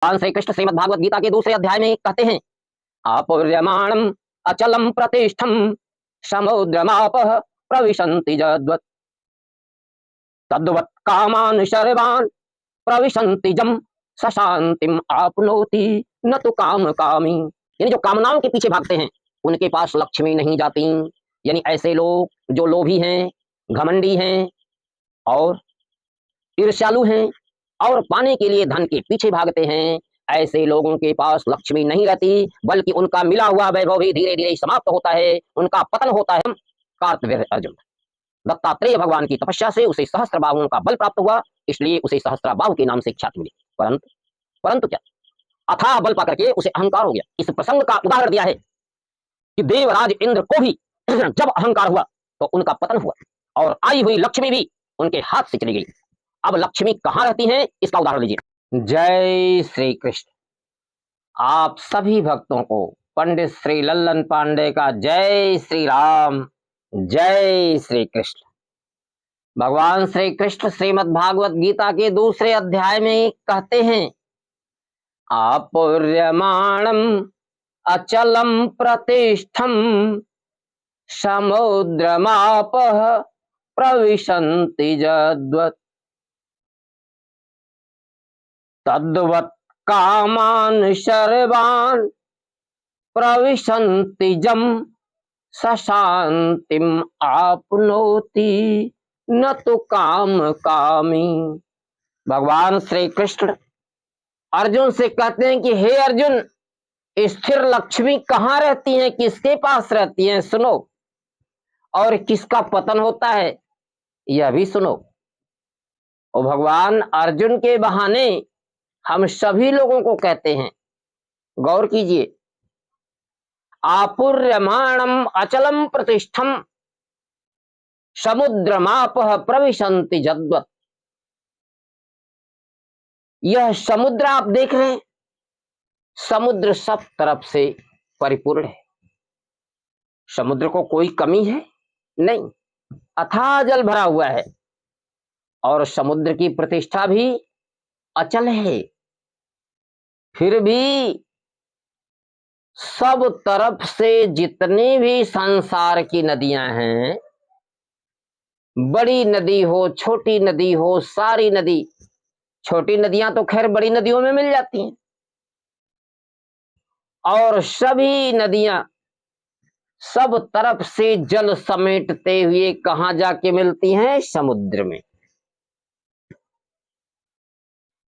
भगवान श्री कृष्ण श्रीमद् भागवत गीता के दूसरे अध्याय में कहते हैं, अपूर्यमाणम अचलम प्रतिष्ठम समुद्रमापः प्रविशन्ति जद्वत् तद्वत् कामान शर्वान् प्रविशन्ति जम सशांतिम आपनोति न तो काम कामी। यानी जो कामनाओं के पीछे भागते हैं उनके पास लक्ष्मी नहीं जाती। यानी ऐसे लोग जो लोभी हैं, घमंडी हैं और ईर्ष्यालु हैं और पाने के लिए धन के पीछे भागते हैं, ऐसे लोगों के पास लक्ष्मी नहीं रहती, बल्कि उनका मिला हुआ वैभव भी धीरे धीरे समाप्त होता है, उनका पतन होता है। कार्तवीर्य अर्जुन, दत्तात्रेय भगवान की तपस्या से उसे सहस्त्र बाहुओं का बल प्राप्त हुआ, इसलिए उसे सहस्त्राबाहु के नाम से ख्याति मिली। परंतु क्या, अथाह बल पाकर के उसे अहंकार हो गया। इस प्रसंग का उदाहरण दिया है कि देवराज इंद्र को भी जब अहंकार हुआ तो उनका पतन हुआ और आई हुई लक्ष्मी भी उनके हाथ से चली गई। अब लक्ष्मी कहां रहती हैं, इसका उदाहरण लीजिए। जय श्री कृष्ण। आप सभी भक्तों को पंडित श्री लल्लन पांडे का जय श्री राम, जय श्री कृष्ण। भगवान श्री कृष्ण श्रीमद् भागवत गीता के दूसरे अध्याय में कहते हैं, अपूर्यमाणम अचलम प्रतिष्ठम समुद्रमापः प्रविशन्ति जद्वत् तद्वत् कामान शर्वान् प्रविशन्ति जम सशांतिम आपनोति न तो काम कामी। भगवान श्री कृष्ण अर्जुन से कहते हैं कि हे अर्जुन, स्थिर लक्ष्मी कहाँ रहती हैं, किसके पास रहती हैं, सुनो, और किसका पतन होता है यह भी सुनो। और भगवान अर्जुन के बहाने हम सभी लोगों को कहते हैं, गौर कीजिए, आपूर्यमाणम अचलम प्रतिष्ठम समुद्रमापः प्रविशन्ति जद्वत्। यह समुद्र आप देख रहे हैं, समुद्र सब तरफ से परिपूर्ण है, समुद्र को कोई कमी है नहीं, अथाह जल भरा हुआ है और समुद्र की प्रतिष्ठा भी अचल है। फिर भी सब तरफ से जितनी भी संसार की नदियां हैं, बड़ी नदी हो छोटी नदी हो, सारी नदी, छोटी नदियां तो खैर बड़ी नदियों में मिल जाती हैं, और सभी नदियां सब तरफ से जल समेटते हुए कहां जाके मिलती हैं, समुद्र में।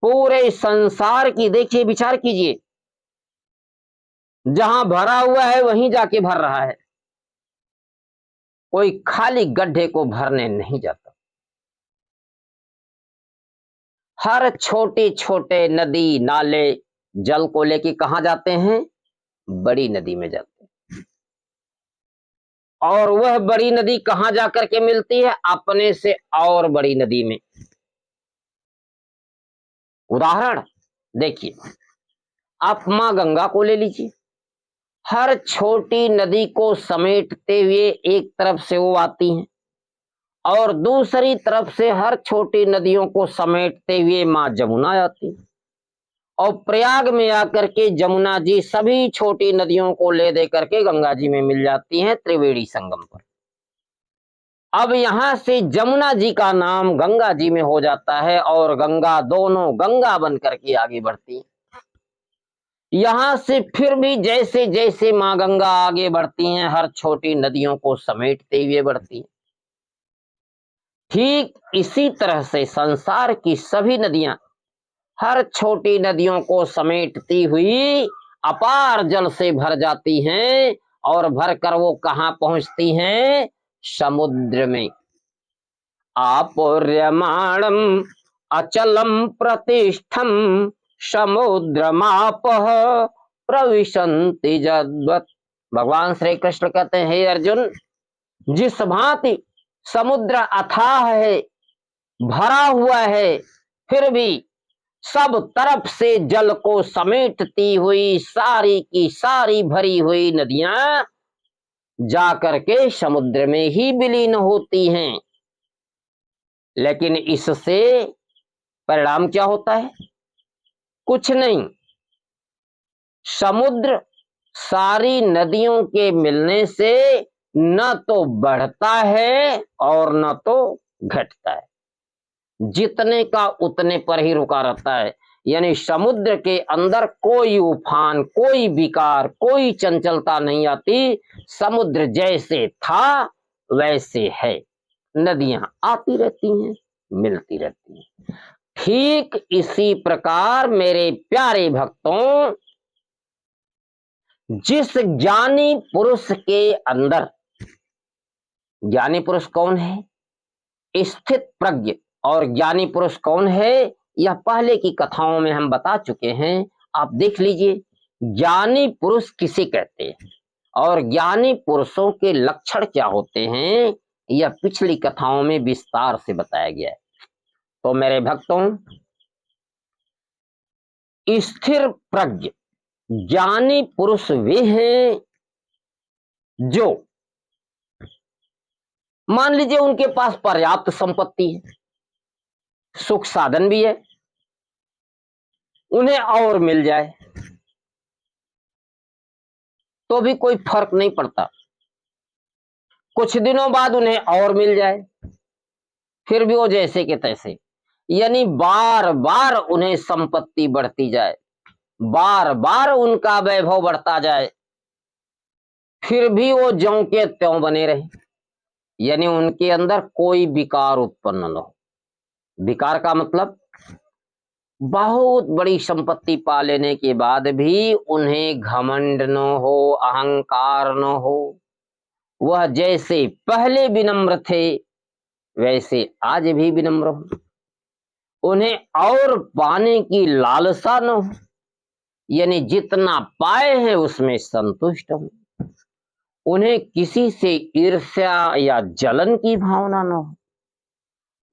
पूरे संसार की देखिए, विचार कीजिए, जहां भरा हुआ है वहीं जाके भर रहा है, कोई खाली गड्ढे को भरने नहीं जाता। हर छोटे छोटे नदी नाले जल को लेके कहां जाते हैं, बड़ी नदी में जाते हैं, और वह बड़ी नदी कहां जाकर के मिलती है, अपने से और बड़ी नदी में। उदाहरण देखिए, आप मां गंगा को ले लीजिए, हर छोटी नदी को समेटते हुए एक तरफ से वो आती हैं और दूसरी तरफ से हर छोटी नदियों को समेटते हुए मां जमुना आती है, और प्रयाग में आकर के जमुना जी सभी छोटी नदियों को ले दे करके गंगा जी में मिल जाती हैं त्रिवेणी संगम पर। अब यहां से जमुना जी का नाम गंगा जी में हो जाता है और गंगा दोनों गंगा बन करके आगे बढ़ती है। यहां से फिर भी जैसे जैसे मां गंगा आगे बढ़ती हैं, हर छोटी नदियों को समेटते हुए बढ़ती है। ठीक इसी तरह से संसार की सभी नदियां हर छोटी नदियों को समेटती हुई अपार जल से भर जाती हैं, और भरकर वो कहां पहुंचती हैं, समुद्र में। आपूर्यमाणम अचलम प्रतिष्ठम समुद्रमापः प्रविशन्ति जद्वत्। भगवान श्री कृष्ण कहते हैं, हे अर्जुन, जिस भांति समुद्र अथाह है, भरा हुआ है, फिर भी सब तरफ से जल को समेटती हुई सारी की सारी भरी हुई नदियां जाकर के समुद्र में ही विलीन होती हैं। लेकिन इससे परिणाम क्या होता है, कुछ नहीं, समुद्र सारी नदियों के मिलने से न तो बढ़ता है और न तो घटता है, जितने का उतने पर ही रुका रहता है। यानी समुद्र के अंदर कोई उफान, कोई विकार, कोई चंचलता नहीं आती। समुद्र जैसे था वैसे है, नदियां आती रहती हैं, मिलती रहती हैं। ठीक इसी प्रकार मेरे प्यारे भक्तों, जिस ज्ञानी पुरुष के अंदर, ज्ञानी पुरुष कौन है? स्थित प्रज्ञ। और ज्ञानी पुरुष कौन है? यह पहले की कथाओं में हम बता चुके हैं, आप देख लीजिए। ज्ञानी पुरुष किसे कहते हैं और ज्ञानी पुरुषों के लक्षण क्या होते हैं, यह पिछली कथाओं में विस्तार से बताया गया है। तो मेरे भक्तों, स्थिर प्रज्ञ ज्ञानी पुरुष वे हैं जो, मान लीजिए उनके पास पर्याप्त संपत्ति है, सुख साधन भी है, उन्हें और मिल जाए तो भी कोई फर्क नहीं पड़ता। कुछ दिनों बाद उन्हें और मिल जाए, फिर भी वो जैसे के तैसे। यानी बार बार उन्हें संपत्ति बढ़ती जाए, बार बार उनका वैभव बढ़ता जाए, फिर भी वो ज्यों के त्यों बने रहे। यानी उनके अंदर कोई विकार उत्पन्न न हो। विकार का मतलब, बहुत बड़ी संपत्ति पा लेने के बाद भी उन्हें घमंड न हो, अहंकार न हो। वह जैसे पहले विनम्र थे वैसे आज भी विनम्र हो। उन्हें और पाने की लालसा न हो, यानी जितना पाए हैं उसमें संतुष्ट हो। उन्हें किसी से ईर्ष्या या जलन की भावना न हो।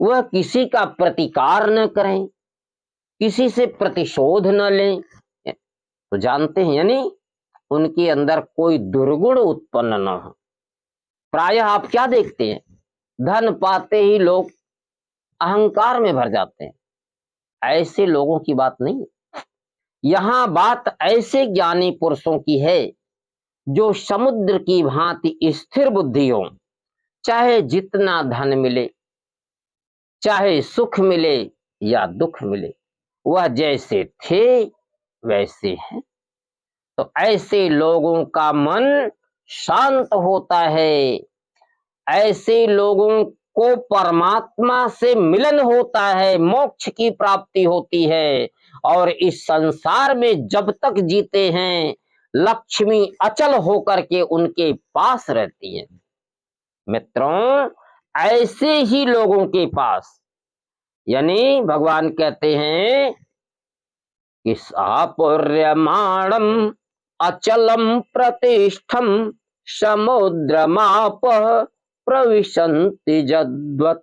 वह किसी का प्रतिकार न करें, किसी से प्रतिशोध न लें। तो जानते हैं, यानी उनके अंदर कोई दुर्गुण उत्पन्न न हो। प्रायः आप क्या देखते हैं, धन पाते ही लोग अहंकार में भर जाते हैं। ऐसे लोगों की बात नहीं, यहां बात ऐसे ज्ञानी पुरुषों की है जो समुद्र की भांति स्थिर बुद्धि हो। चाहे जितना धन मिले, चाहे सुख मिले या दुख मिले, वह जैसे थे वैसे हैं। तो ऐसे लोगों का मन शांत होता है, ऐसे लोगों को परमात्मा से मिलन होता है, मोक्ष की प्राप्ति होती है। और इस संसार में जब तक जीते हैं, लक्ष्मी अचल होकर के उनके पास रहती है। मित्रों, ऐसे ही लोगों के पास, यानी भगवान कहते हैं कि सापुर्यमाणम अचलम प्रतिष्ठम समुद्रमाप प्रविशन्ति जद्वत्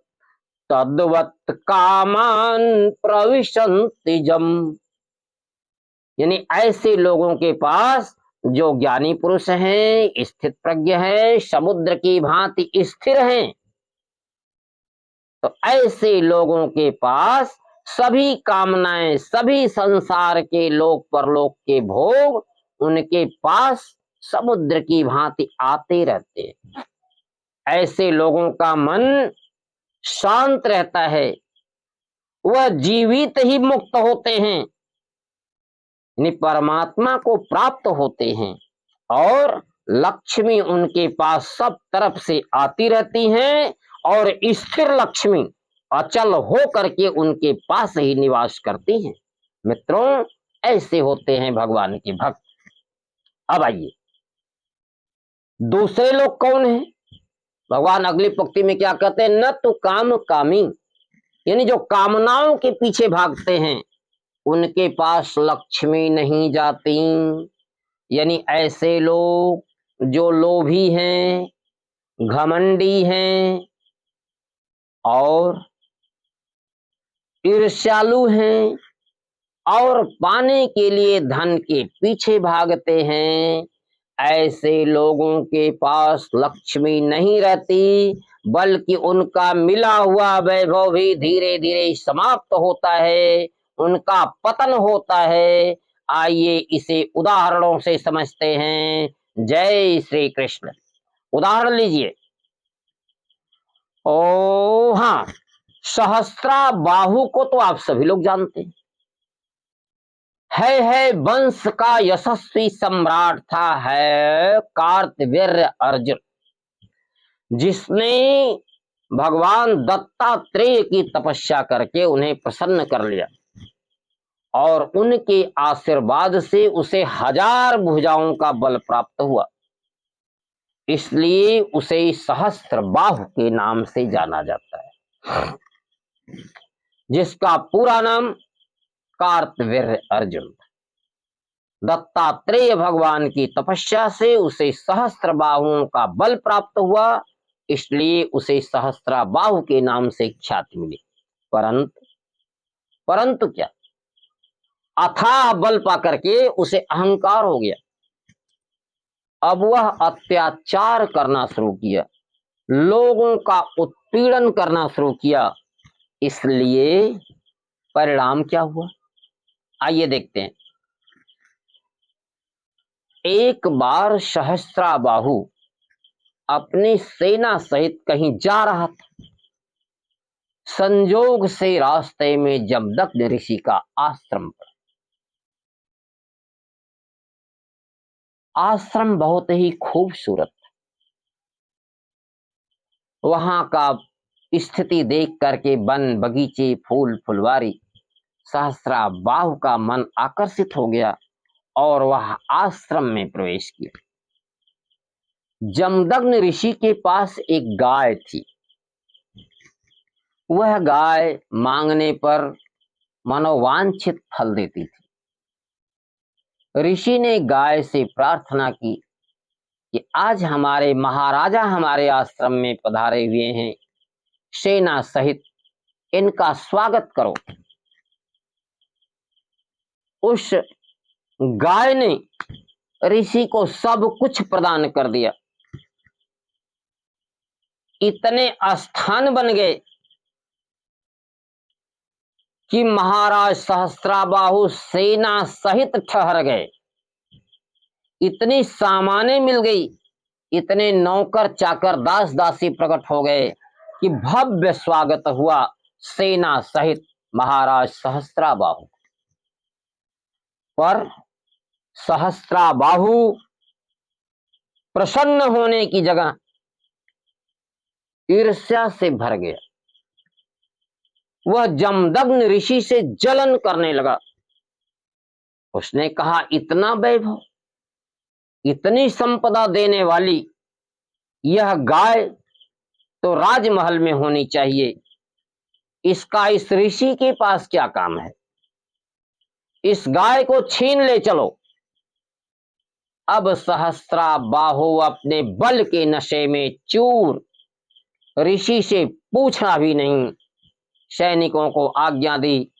तद्वत् कामान प्रविशन्ति जम। यानी ऐसे लोगों के पास जो ज्ञानी पुरुष हैं, स्थित प्रज्ञ हैं, समुद्र की भांति स्थिर हैं, तो ऐसे लोगों के पास सभी कामनाएं, सभी संसार के लोक परलोक के भोग उनके पास समुद्र की भांति आते रहते हैं। ऐसे लोगों का मन शांत रहता है, वह जीवित ही मुक्त होते हैं, यानी परमात्मा को प्राप्त होते हैं। और लक्ष्मी उनके पास सब तरफ से आती रहती हैं और स्थिर लक्ष्मी अचल हो करके उनके पास ही निवास करती हैं। मित्रों, ऐसे होते हैं भगवान के भक्त। अब आइए, दूसरे लोग कौन हैं? भगवान अगली पंक्ति में क्या कहते हैं, न तो काम कामी, यानी जो कामनाओं के पीछे भागते हैं उनके पास लक्ष्मी नहीं जाती। यानी ऐसे लोग जो लोभी हैं, घमंडी हैं और ईर्ष्यालु हैं और पाने के लिए धन के पीछे भागते हैं, ऐसे लोगों के पास लक्ष्मी नहीं रहती, बल्कि उनका मिला हुआ वैभव भी धीरे धीरे समाप्त होता है उनका पतन होता है। आइए इसे उदाहरणों से समझते हैं। जय श्री कृष्ण। उदाहरण लीजिए। ओ हाँ, सहस्त्रा बाहु को तो आप सभी लोग जानते हैं। है वंश का यशस्वी सम्राट था, है कार्तवीर्य अर्जुन, जिसने भगवान दत्तात्रेय की तपस्या करके उन्हें प्रसन्न कर लिया और उनके आशीर्वाद से उसे 1000 भुजाओं का बल प्राप्त हुआ। इसलिए उसे सहस्त्र बाहु के नाम से जाना जाता है, जिसका पूरा नाम कार्तवीर्य अर्जुन। दत्तात्रेय भगवान की तपस्या से उसे सहस्त्र बाहुओं का बल प्राप्त हुआ, इसलिए उसे सहस्त्रा बाहु के नाम से ख्याति मिली। परंतु क्या, अथाह बल पाकर के उसे अहंकार हो गया। अब वह अत्याचार करना शुरू किया, लोगों का उत्पीड़न करना शुरू किया। इसलिए परिणाम क्या हुआ, आइए देखते हैं। एक बार सहस्त्रा बाहु अपनी सेना सहित कहीं जा रहा था। संजोग से रास्ते में जमदग्नि ऋषि का आश्रम पड़ा। आश्रम बहुत ही खूबसूरत था। वहां का स्थिति देख करके वन बगीचे फूल फुलवारी सहस्त्रा बाहु का मन आकर्षित हो गया और वह आश्रम में प्रवेश किया। जमदग्नि ऋषि के पास एक गाय थी। वह गाय मांगने पर मनोवांछित फल देती थी। ऋषि ने गाय से प्रार्थना की कि आज हमारे महाराजा हमारे आश्रम में पधारे हुए हैं, सेना सहित इनका स्वागत करो। उस गाय ने ऋषि को सब कुछ प्रदान कर दिया। इतने स्थान बन गए कि महाराज सहस्त्राबाहु सेना सहित ठहर गए। इतनी सामानें मिल गई, इतने नौकर चाकर दास दासी प्रकट हो गए कि भव्य स्वागत हुआ सेना सहित महाराज सहस्त्राबाहु। पर सहस्त्राबाहु प्रसन्न होने की जगह ईर्ष्या से भर गया। वह जमदग्नि ऋषि से जलन करने लगा। उसने कहा, इतना वैभव, इतनी संपदा देने वाली यह गाय तो राजमहल में होनी चाहिए, इसका इस ऋषि के पास क्या काम है? इस गाय को छीन ले चलो। अब सहस्त्राबाहु अपने बल के नशे में चूर, ऋषि से पूछना भी नहीं, सैनिकों को आज्ञा दी,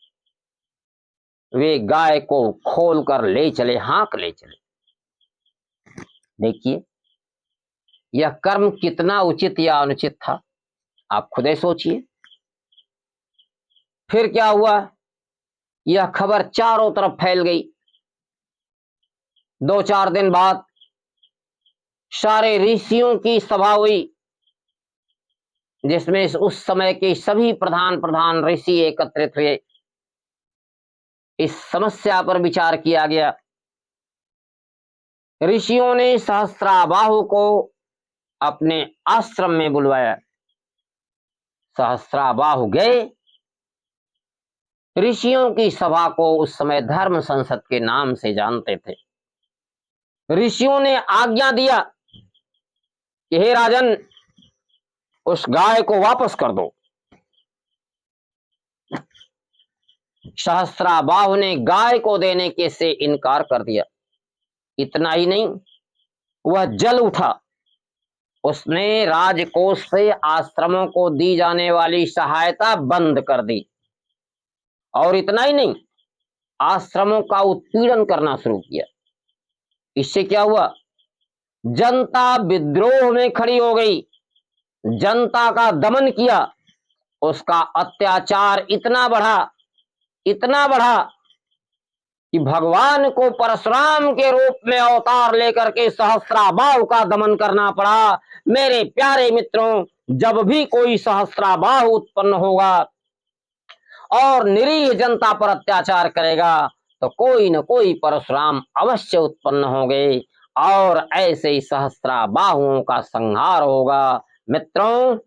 वे गाय को खोल कर ले चले, हाँक ले चले। देखिए यह कर्म कितना उचित या अनुचित था, आप खुद ही सोचिए। फिर क्या हुआ, यह खबर चारों तरफ फैल गई। 2-4 दिन बाद सारे ऋषियों की सभा हुई, जिसमें उस समय के सभी प्रधान ऋषि एकत्रित हुए। इस समस्या पर विचार किया गया। ऋषियों ने सहस्त्राबाहु को अपने आश्रम में बुलवाया। सहस्त्राबाहु गए। ऋषियों की सभा को उस समय धर्म संसद के नाम से जानते थे। ऋषियों ने आज्ञा दिया कि हे राजन, उस गाय को वापस कर दो। सहस्त्राबाहु ने गाय को देने के से इनकार कर दिया। इतना ही नहीं, वह जल उठा। उसने राजकोष से आश्रमों को दी जाने वाली सहायता बंद कर दी। और इतना ही नहीं, आश्रमों का उत्पीड़न करना शुरू किया। इससे क्या हुआ, जनता विद्रोह में खड़ी हो गई, जनता का दमन किया। उसका अत्याचार इतना बढ़ा इतना बढ़ा कि भगवान को परशुराम के रूप में अवतार लेकर के सहस्राबाहु का दमन करना पड़ा। मेरे प्यारे मित्रों, जब भी कोई सहस्राबाहु उत्पन्न होगा और निरीह जनता पर अत्याचार करेगा तो कोई न कोई परशुराम अवश्य उत्पन्न होंगे और ऐसे ही सहस्राबाहुओं का संहार होगा। मित्रों,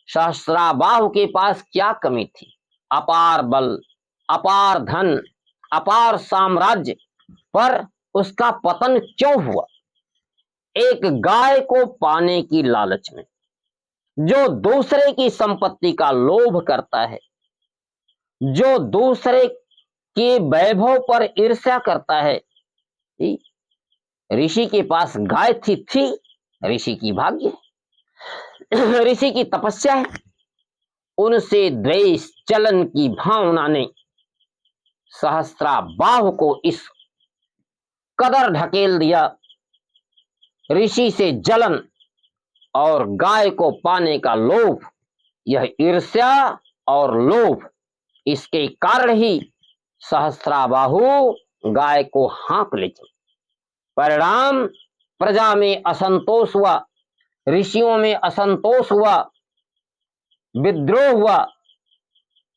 सहस्राबाहु के पास क्या कमी थी? अपार बल, अपार धन, अपार साम्राज्य, पर उसका पतन क्यों हुआ? एक गाय को पाने की लालच में जो दूसरे की संपत्ति का लोभ करता है, जो दूसरे के वैभव पर ईर्ष्या करता है। ऋषि के पास गाय थी ऋषि की भाग्य है, ऋषि की तपस्या है। उनसे द्वेष चलन की भावना ने सहस्राबाहु को इस कदर ढकेल दिया। ऋषि से जलन और गाय को पाने का लोभ, यह ईर्ष्या और लोभ, इसके कारण ही सहस्राबाहु गाय को हाँक ले चले। परिणाम, प्रजा में असंतोष हुआ, ऋषियों में असंतोष हुआ, विद्रोह हुआ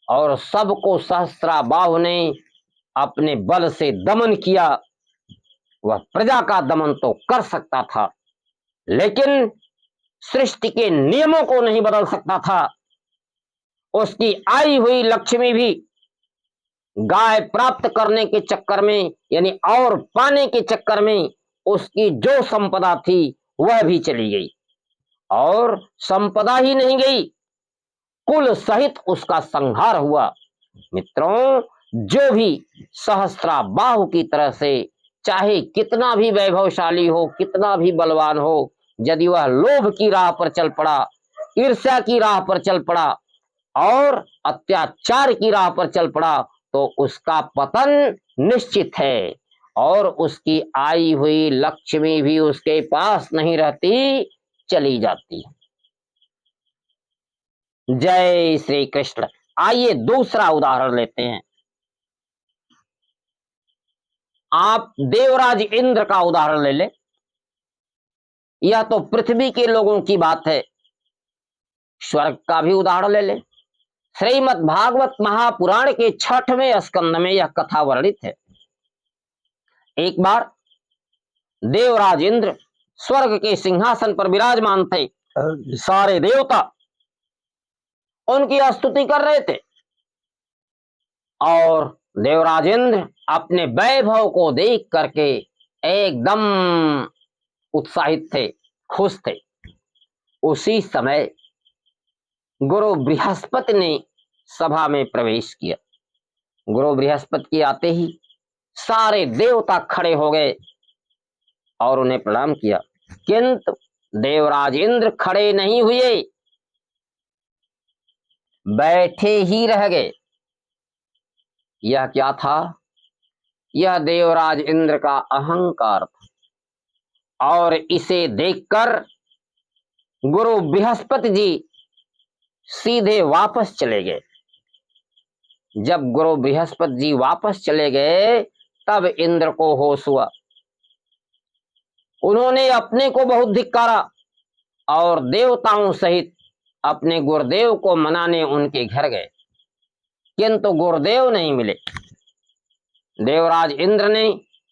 और सबको सहस्राबाहु ने अपने बल से दमन किया। वह प्रजा का दमन तो कर सकता था, लेकिन सृष्टि के नियमों को नहीं बदल सकता था। उसकी आई हुई लक्ष्मी भी गाय प्राप्त करने के चक्कर में, यानी और पाने के चक्कर में, उसकी जो संपदा थी वह भी चली गई। और संपदा ही नहीं गई, कुल सहित उसका संहार हुआ। मित्रों, जो भी सहस्राबाहु की तरह से चाहे कितना भी वैभवशाली हो, कितना भी बलवान हो, यदि वह लोभ की राह पर चल पड़ा, ईर्ष्या की राह पर चल पड़ा और अत्याचार की राह पर चल पड़ा तो उसका पतन निश्चित है और उसकी आई हुई लक्ष्मी भी उसके पास नहीं रहती, चली जाती। जय श्री कृष्ण। आइए दूसरा उदाहरण लेते हैं। आप देवराज इंद्र का उदाहरण ले लें। यह तो पृथ्वी के लोगों की बात है, स्वर्ग का भी उदाहरण ले लें। श्रीमद् भागवत महापुराण के 6वें स्कंद में यह कथा वर्णित है। एक बार देवराज इंद्र स्वर्ग के सिंहासन पर विराजमान थे। सारे देवता उनकी स्तुति कर रहे थे और देवराज इंद्र अपने वैभव को देख करके एकदम उत्साहित थे, खुश थे। उसी समय गुरु बृहस्पति ने सभा में प्रवेश किया। गुरु बृहस्पति के आते ही सारे देवता खड़े हो गए और उन्हें प्रणाम किया, किंतु देवराज इंद्र खड़े नहीं हुए, बैठे ही रह गए। यह क्या था? यह देवराज इंद्र का अहंकार था और इसे देखकर गुरु बृहस्पति जी सीधे वापस चले गए। जब गुरु बृहस्पति जी वापस चले गए तब इंद्र को होश हुआ। उन्होंने अपने को बहुत धिक्कारा और देवताओं सहित अपने गुरुदेव को मनाने उनके घर गए, किंतु गुरुदेव नहीं मिले। देवराज इंद्र ने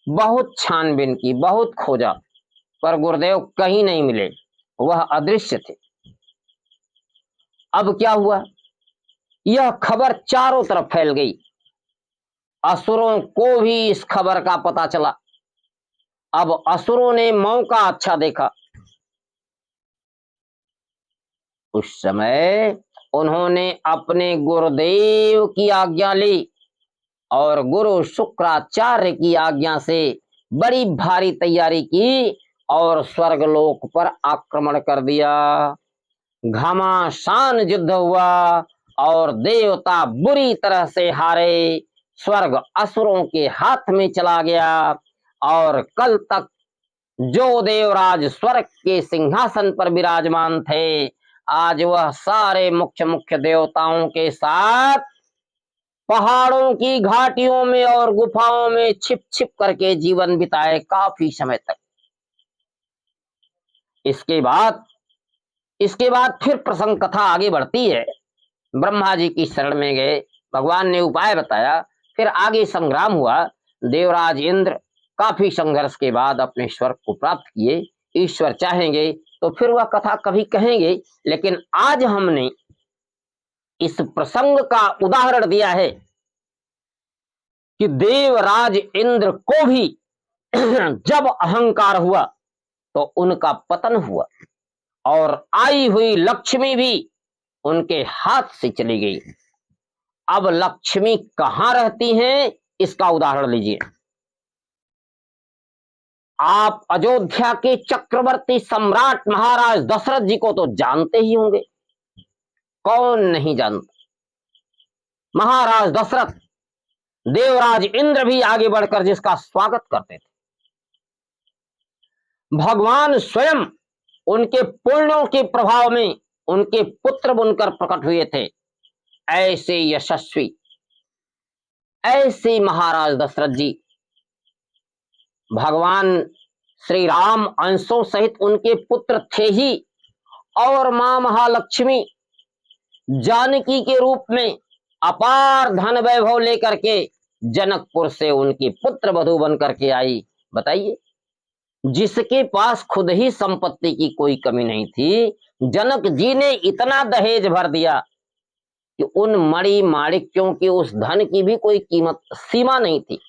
बहुत छानबीन की, बहुत खोजा, पर गुरुदेव कहीं नहीं मिले, वह अदृश्य थे। अब क्या हुआ? यह खबर चारों तरफ फैल गई। असुरों को भी इस खबर का पता चला। अब असुरों ने मौका अच्छा देखा। उस समय उन्होंने अपने गुरुदेव की आज्ञा ली और गुरु शुक्राचार्य की आज्ञा से बड़ी भारी तैयारी की और स्वर्गलोक पर आक्रमण कर दिया। घमासान युद्ध हुआ और देवता बुरी तरह से हारे। स्वर्ग असुरों के हाथ में चला गया और कल तक जो देवराज स्वर्ग के सिंहासन पर विराजमान थे, आज वह सारे मुख्य मुख्य देवताओं के साथ पहाड़ों की घाटियों में और गुफाओं में छिप छिप करके जीवन बिताए काफी समय तक। इसके बाद फिर प्रसंग कथा आगे बढ़ती है। ब्रह्मा जी की शरण में गए, भगवान ने उपाय बताया, फिर आगे संग्राम हुआ। देवराज इंद्र काफी संघर्ष के बाद अपने स्वर्ग को प्राप्त किए। ईश्वर चाहेंगे तो फिर वह कथा कभी कहेंगे, लेकिन आज हमने इस प्रसंग का उदाहरण दिया है कि देवराज इंद्र को भी जब अहंकार हुआ तो उनका पतन हुआ और आई हुई लक्ष्मी भी उनके हाथ से चली गई। अब लक्ष्मी कहां रहती हैं, इसका उदाहरण लीजिए। आप अयोध्या के चक्रवर्ती सम्राट महाराज दशरथ जी को तो जानते ही होंगे, कौन नहीं जानता। महाराज दशरथ देवराज इंद्र भी आगे बढ़कर जिसका स्वागत करते थे। भगवान स्वयं उनके पुण्यों के प्रभाव में उनके पुत्र बनकर प्रकट हुए थे। ऐसे यशस्वी, ऐसे महाराज दशरथ जी, भगवान श्री राम अंशों सहित उनके पुत्र थे ही, और मां महालक्ष्मी जानकी के रूप में अपार धन वैभव लेकर के जनकपुर से उनकी पुत्र वधू बन करके आई। बताइए, जिसके पास खुद ही संपत्ति की कोई कमी नहीं थी, जनक जी ने इतना दहेज भर दिया कि उन मणि माणिक्यों की, उस धन की भी कोई कीमत सीमा नहीं थी।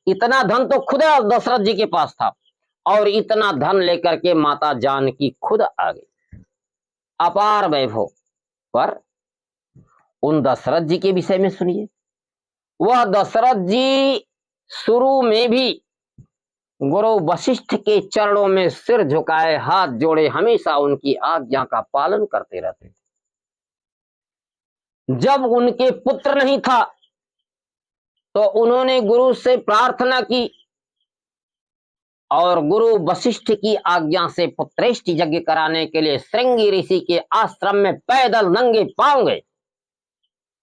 इतना धन तो खुद दशरथ जी के पास था, और इतना धन लेकर के माता जानकी खुद आ गई। अपार वैभव। पर उन दशरथ जी के विषय में सुनिए। वह दशरथ जी शुरू में भी गुरु वशिष्ठ के चरणों में सिर झुकाए, हाथ जोड़े, हमेशा उनकी आज्ञा का पालन करते रहते थे। जब उनके पुत्र नहीं था तो उन्होंने गुरु से प्रार्थना की, और गुरु वशिष्ठ की आज्ञा से पुत्रेष्टि यज्ञ कराने के लिए श्रृंगी ऋषि के आश्रम में पैदल नंगे पांव गए।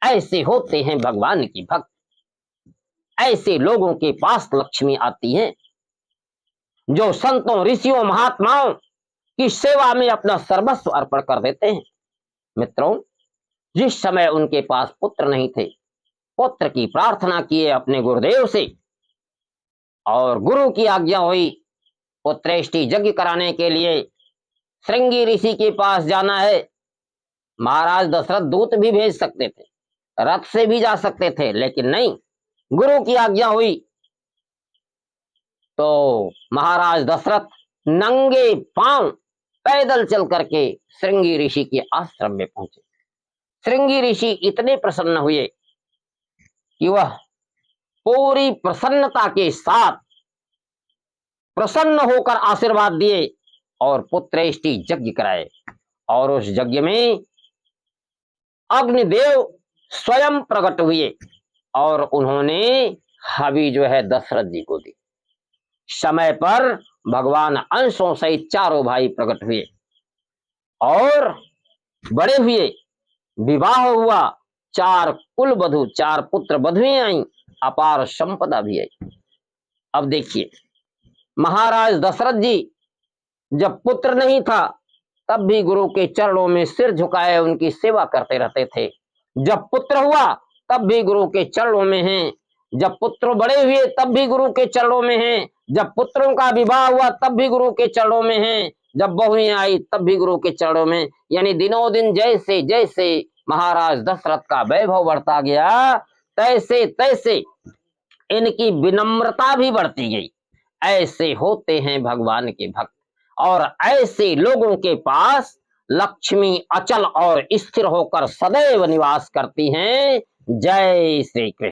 ऐसे होते हैं भगवान की भक्त। ऐसे लोगों के पास लक्ष्मी आती है जो संतों, ऋषियों, महात्माओं की सेवा में अपना सर्वस्व अर्पण कर देते हैं। मित्रों, जिस समय उनके पास पुत्र नहीं थे, पुत्र की प्रार्थना किए अपने गुरुदेव से, और गुरु की आज्ञा हुई पुत्रेष्टि यज्ञ कराने के लिए श्रृंगी ऋषि के पास जाना है। महाराज दशरथ दूत भी भेज सकते थे, रथ से भी जा सकते थे, लेकिन नहीं, गुरु की आज्ञा हुई तो महाराज दशरथ नंगे पांव पैदल चल करके श्रृंगी ऋषि के आश्रम में पहुंचे। श्रृंगी ऋषि इतने प्रसन्न हुए कि वह पूरी प्रसन्नता के साथ प्रसन्न होकर आशीर्वाद दिए और पुत्रेष्टि यज्ञ कराए। और उस यज्ञ में अग्निदेव स्वयं प्रकट हुए और उन्होंने हवि जो है दशरथ जी को दी। समय पर भगवान अंशों सहित चारों भाई प्रकट हुए और बड़े हुए, विवाह हुआ, 4 कुल वधु, 4 पुत्र वधुएं आई, अपार संपदा भी आई। अब देखिए, महाराज दशरथ जी जब पुत्र नहीं था तब भी गुरु के चरणों में सिर झुकाए उनकी सेवा करते रहते थे। जब पुत्र हुआ तब भी गुरु के चरणों में हैं। जब पुत्र बड़े हुए तब भी गुरु के चरणों में हैं। जब पुत्रों का विवाह हुआ तब भी गुरु के चरणों में हैं। जब बहुएं आई तब भी गुरु के चरणों में। यानी दिनों दिन जैसे जैसे महाराज दशरथ का वैभव बढ़ता गया, तैसे तैसे इनकी विनम्रता भी बढ़ती गई। ऐसे होते हैं भगवान के भक्त, और ऐसे लोगों के पास लक्ष्मी अचल और स्थिर होकर सदैव निवास करती हैं। जय श्री कृष्ण।